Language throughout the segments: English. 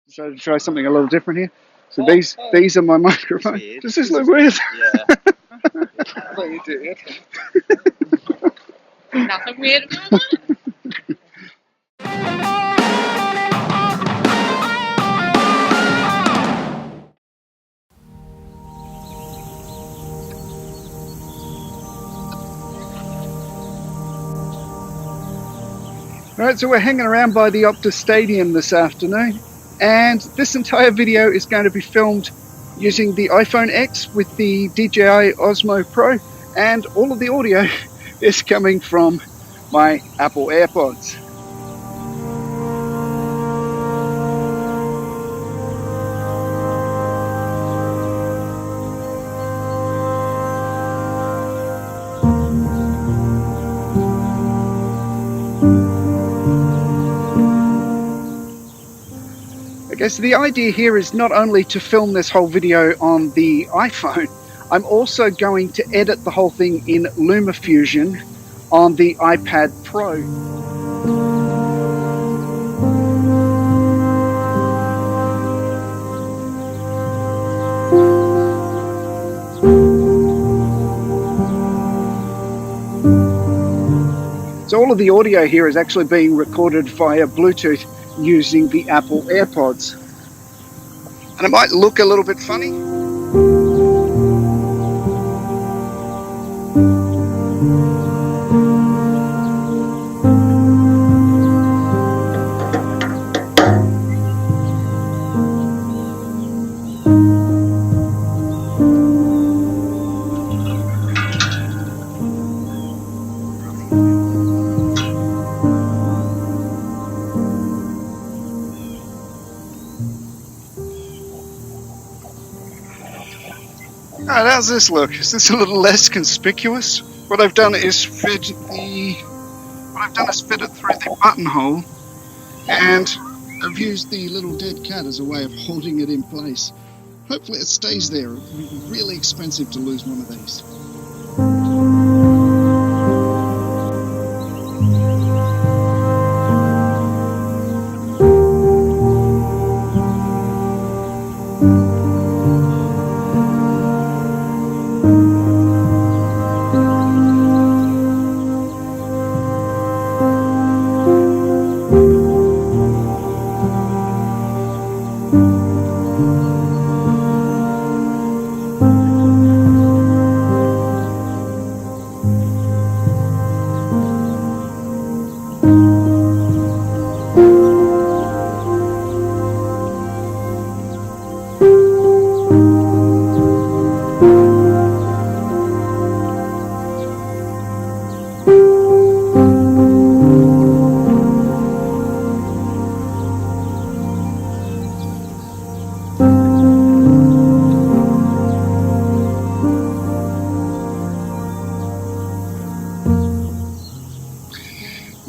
decided to try something a little different here. So these are my microphones. Does this look weird? Yeah. What you do? Nothing weird about it. Alright, so we're hanging around by the Optus Stadium this afternoon, and this entire video is going to be filmed using the iPhone X with the DJI Osmo Pro, and all of the audio is coming from my Apple Airpods. Okay, so the idea here is not only to film this whole video on the iPhone, I'm also going to edit the whole thing in Lumafusion on the iPad Pro. So all of the audio here is actually being recorded via Bluetooth using the Apple Airpods. And it might look a little bit funny. Alright, how's this look? Is this a little less conspicuous? What I've done is fit it through the buttonhole, and I've used the little dead cat as a way of holding it in place. Hopefully it stays there. It would be really expensive to lose one of these.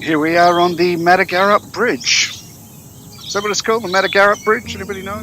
Here we are on the Madagarup Bridge. Is that what it's called? The Madagarup Bridge? Anybody know?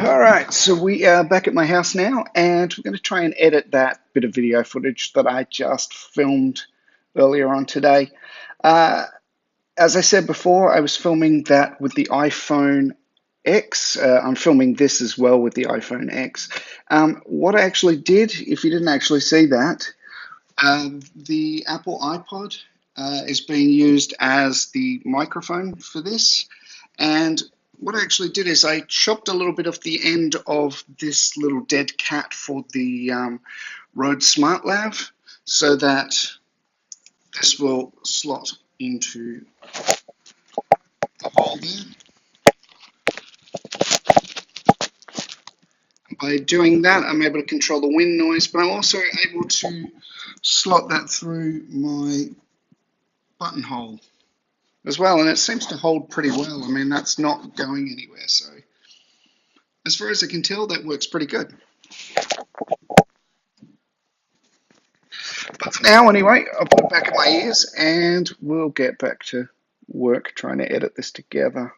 Alright, so we are back at my house now, and we're going to try and edit that bit of video footage that I just filmed earlier on today. As I said before, I was filming that with the iPhone X. I'm filming this as well with the iPhone X. What I actually did, if you didn't actually see that, the Apple iPod is being used as the microphone for this, and what I actually did is I chopped a little bit off the end of this little dead cat for the Rode Smart Lav, so that this will slot into the hole there. By doing that, I'm able to control the wind noise, but I'm also able to slot that through my buttonhole as well, and it seems to hold pretty well. I mean, that's not going anywhere, so as far as I can tell, that works pretty good. But for now, anyway, I'll put it back in my ears and we'll get back to work trying to edit this together.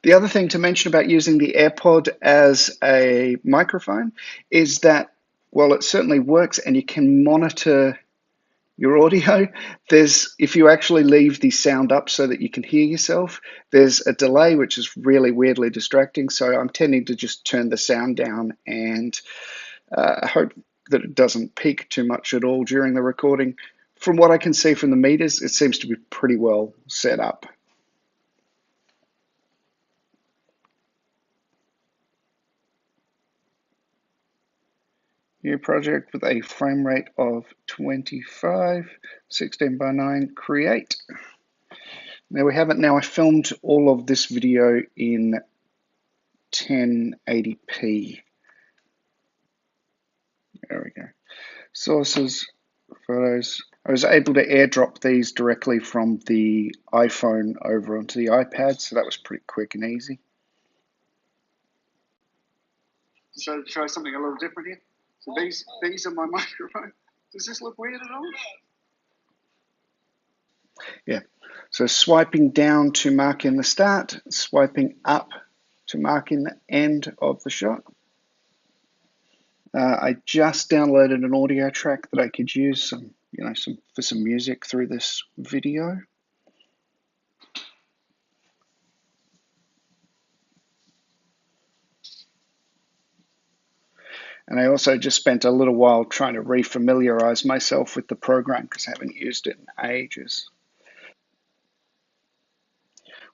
The other thing to mention about using the AirPod as a microphone is that, well, it certainly works and you can monitor your audio. If you actually leave the sound up so that you can hear yourself, there's a delay which is really weirdly distracting. So I'm tending to just turn the sound down and hope that it doesn't peak too much at all during the recording. From what I can see from the meters, it seems to be pretty well set up. New project with a frame rate of 25, 16:9, create. There we have it. Now I filmed all of this video in 1080p. There we go. Sources, photos. I was able to airdrop these directly from the iPhone over onto the iPad, so that was pretty quick and easy. So try something a little different here. So these are my microphone. Does this look weird at all? Yeah. So swiping down to mark in the start, swiping up to mark in the end of the shot. I just downloaded an audio track that I could use for some music through this video. And I also just spent a little while trying to refamiliarize myself with the program because I haven't used it in ages.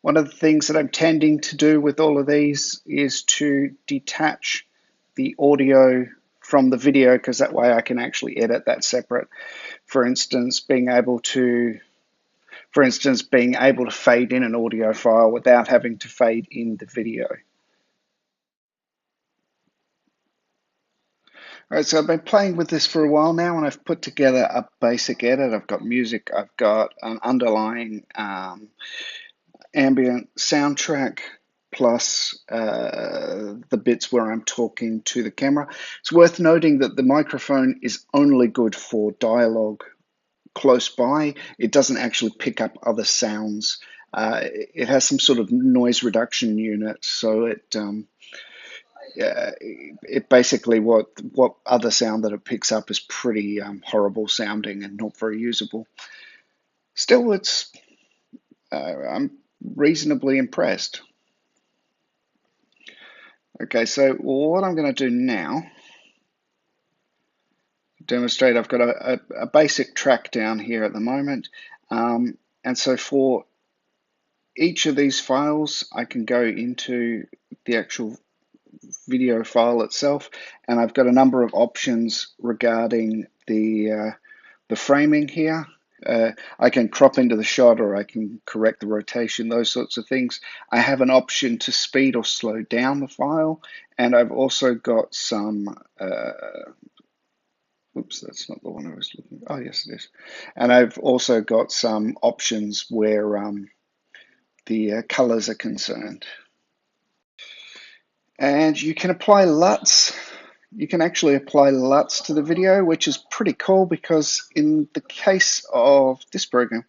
One of the things that I'm tending to do with all of these is to detach the audio from the video because that way I can actually edit that separate. For instance, being able to fade in an audio file without having to fade in the video. All right, so I've been playing with this for a while now, and I've put together a basic edit. I've got music, I've got an underlying ambient soundtrack, plus the bits where I'm talking to the camera. It's worth noting that the microphone is only good for dialogue close by. It doesn't actually pick up other sounds. It has some sort of noise reduction unit, so it basically what other sound that it picks up is pretty horrible sounding and not very usable. Still, I'm reasonably impressed. Okay, so what I'm going to do now, demonstrate, I've got a basic track down here at the moment, and so for each of these files, I can go into the actual video file itself, and I've got a number of options regarding the framing here. I can crop into the shot, or I can correct the rotation, those sorts of things. I have an option to speed or slow down the file, and I've also got some oops, that's not the one I was looking for. Oh, yes, it is. And I've also got some options where the colors are concerned. And you can apply LUTs. You can actually apply LUTs to the video, which is pretty cool because in the case of this program,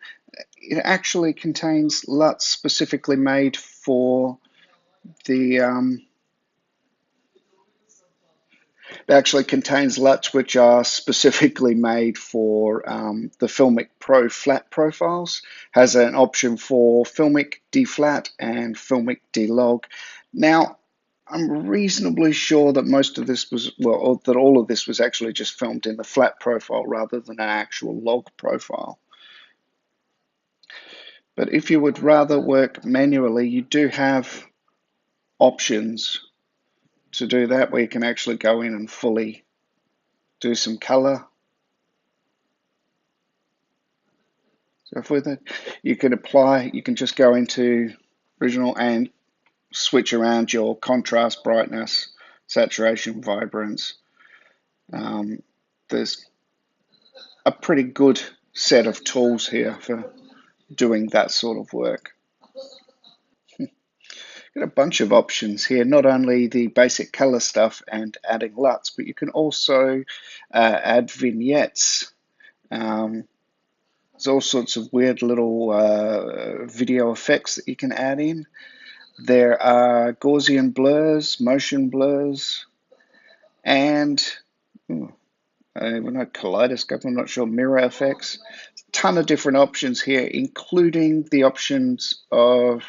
it actually contains LUTs specifically made for the it actually contains LUTs which are specifically made for the Filmic Pro flat profiles. Has an option for Filmic D-flat and Filmic D-log. Now, I'm reasonably sure that most of this was, well, that all of this was actually just filmed in the flat profile rather than an actual log profile. But if you would rather work manually, you do have options to do that where you can actually go in and fully do some color. So with it, you can just go into original and switch around your contrast, brightness, saturation, vibrance. There's a pretty good set of tools here for doing that sort of work. Got a bunch of options here, not only the basic color stuff and adding LUTs, but you can also add vignettes. There's all sorts of weird little video effects that you can add in. There are Gaussian blurs, motion blurs, and we're not kaleidoscope, I'm not sure, mirror effects. A ton of different options here, including the options of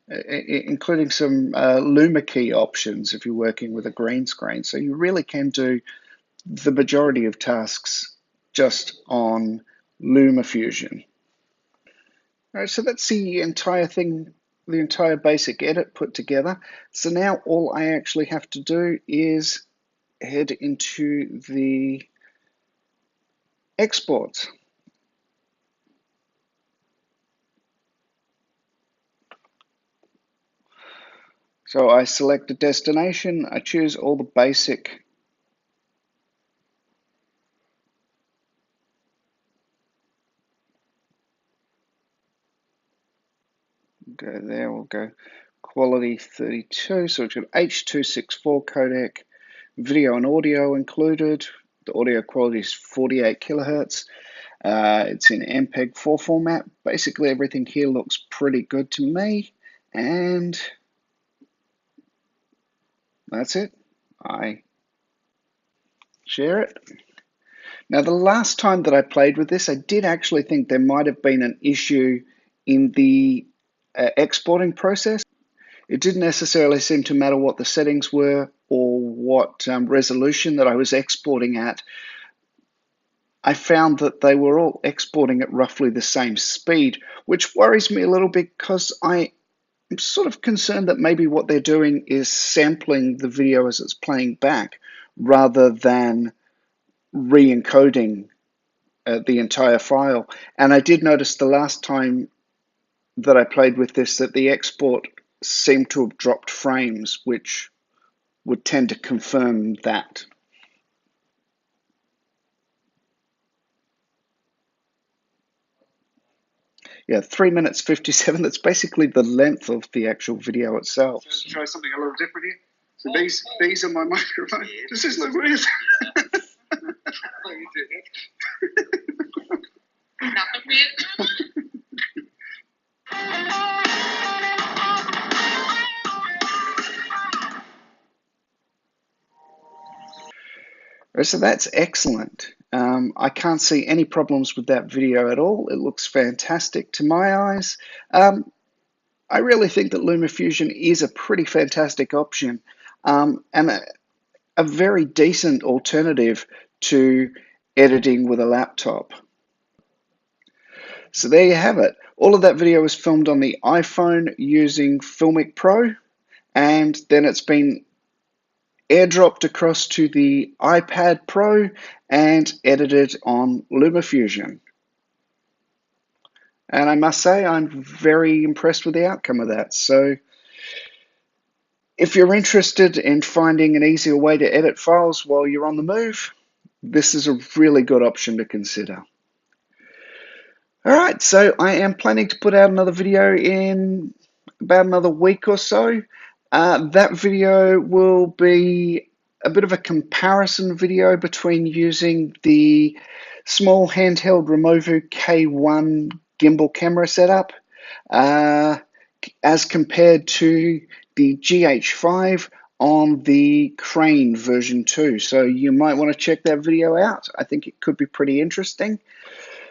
including some Luma key options if you're working with a green screen. So you really can do the majority of tasks just on Lumafusion. All right, so that's the entire thing, the entire basic edit put together. So now all I actually have to do is head into the exports. So I select a destination, I choose all the basic go there, we'll go quality 32, so it's got H.264 codec, video and audio included. The audio quality is 48 kilohertz. It's in MPEG-4 format. Basically everything here looks pretty good to me, and that's it. I share it. Now, the last time that I played with this, I did actually think there might have been an issue in the exporting process. It didn't necessarily seem to matter what the settings were or what resolution that I was exporting at. I found that they were all exporting at roughly the same speed, which worries me a little bit because I'm sort of concerned that maybe what they're doing is sampling the video as it's playing back rather than re-encoding the entire file. And I did notice the last time that I played with this that the export seemed to have dropped frames, which would tend to confirm that. Yeah, 3 minutes 57. That's basically the length of the actual video itself. So try something a little different here. So these are my microphone. Does this look weird? Nothing weird. So that's excellent. I can't see any problems with that video at all. It looks fantastic to my eyes. I really think that Lumafusion is a pretty fantastic option and a very decent alternative to editing with a laptop. So there you have it. All of that video was filmed on the iPhone using Filmic Pro, and then it's been airdropped across to the iPad Pro and edited on Lumafusion. And I must say, I'm very impressed with the outcome of that. So if you're interested in finding an easier way to edit files while you're on the move, this is a really good option to consider. All right, so I am planning to put out another video in about another week or so. That video will be a bit of a comparison video between using the small handheld Removu K1 gimbal camera setup as compared to the GH5 on the Crane version 2. So you might want to check that video out. I think it could be pretty interesting.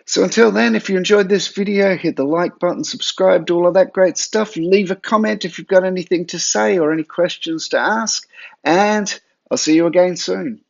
So until then, if you enjoyed this video, hit the like button, subscribe, do all of that great stuff. Leave a comment if you've got anything to say or any questions to ask. And I'll see you again soon.